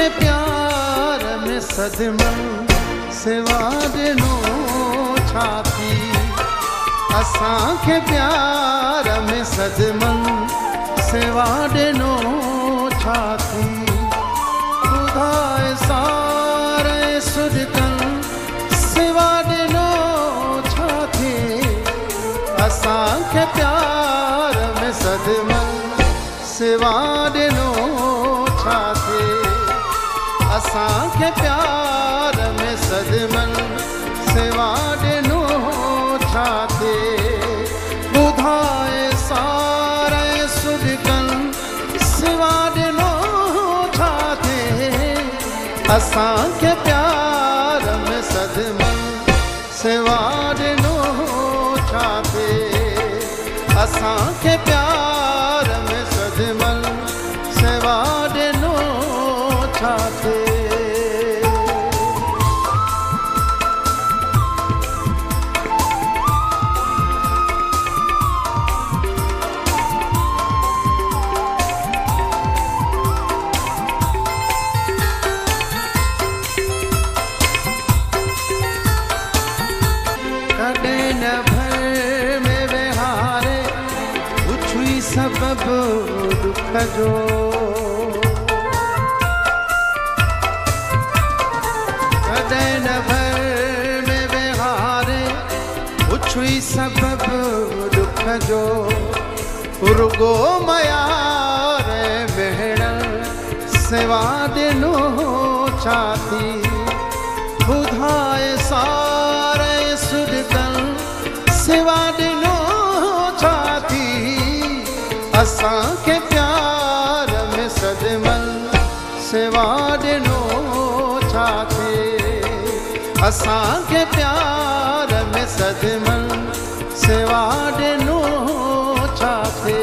असांखे प्यार में सदमन सेवा ॾिनो छा थी। असांखे प्यार में सदमन सेवा ॾिनो छा थी। ॿुधाए सारे सुजकन सेवा ॾिनो छा थी। असांखे प्यार में सदमन सेवा ॾिनो छा थी। असांखे प्यार में सदमन सेवा ॾिनो छा थी। ॿुधाए सारे सुजकन सेवा ॾिनो छा थी। असांखे प्यार में सदमन सेवा ॾिनो छा थी। असांखे प्यार में सदमन सेवा ॾिनो छा थी। कॾहिं न भर में विहारे पुछी सबबु दुख जो। कॾहिं न भर में विहारे पुछी सबबु दुख जो। रुगो मयार भेण सेवा ॾिनो छा थी। ॿुधाए सारे सुजकन सेवा ॾिनो छा थी। असांखे प्यार में सदमन सेवा ॾिनो छा थी। असांखे प्यार में सदमन सेवा ॾिनो छा थी।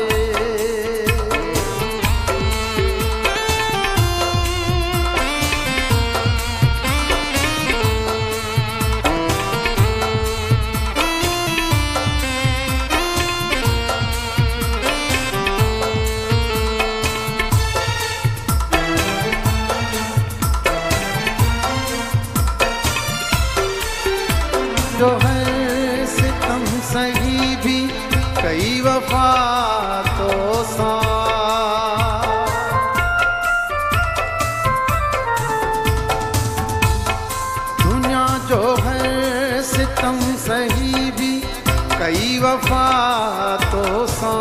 जो हर सितम सही भी कई वफा तो सा। दुनिया जो हर सितम सही भी कई वफा तो सा।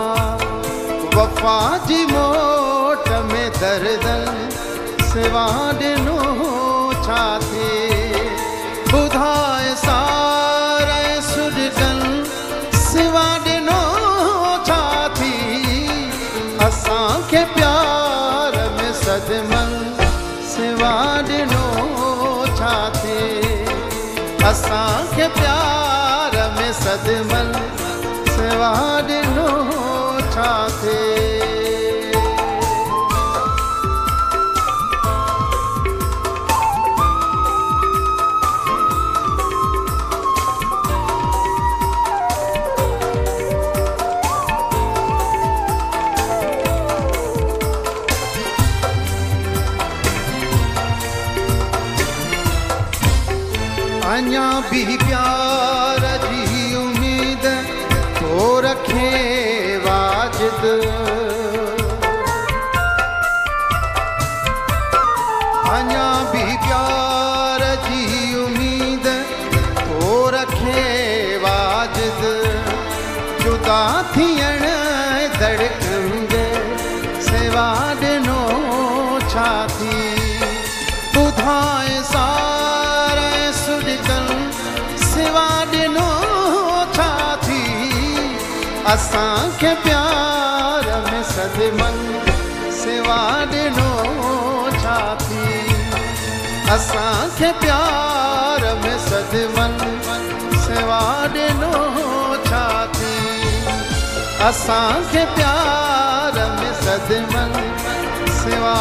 वफा जी मोट में दर्द सेवा ॾिनो छा थी। ॿुधाए सारे सुजकन सेवा ॾिनो छा थी। असांखे प्यार में सदमन सेवा ॾिनो छा थी। असांखे प्यार में सदमन सेवा ॾिनो छा थी। अञा भी प्यार जी उम्मीद तो रखे वाजिद। अञा भी प्यार जी उम्मीद तो रखे वाजिद। जुदा थियण धड़कंदे सेवा ॾिनो छा थी। ॿुधाए सारे सुजकन सेवा ॾिनो छा थी। असांखे प्यार में सदमन सेवा ॾिनो छा थी। असांखे प्यार में सदमन सेवा ॾिनो छा थी। असांखे प्यार में सदमन सेवा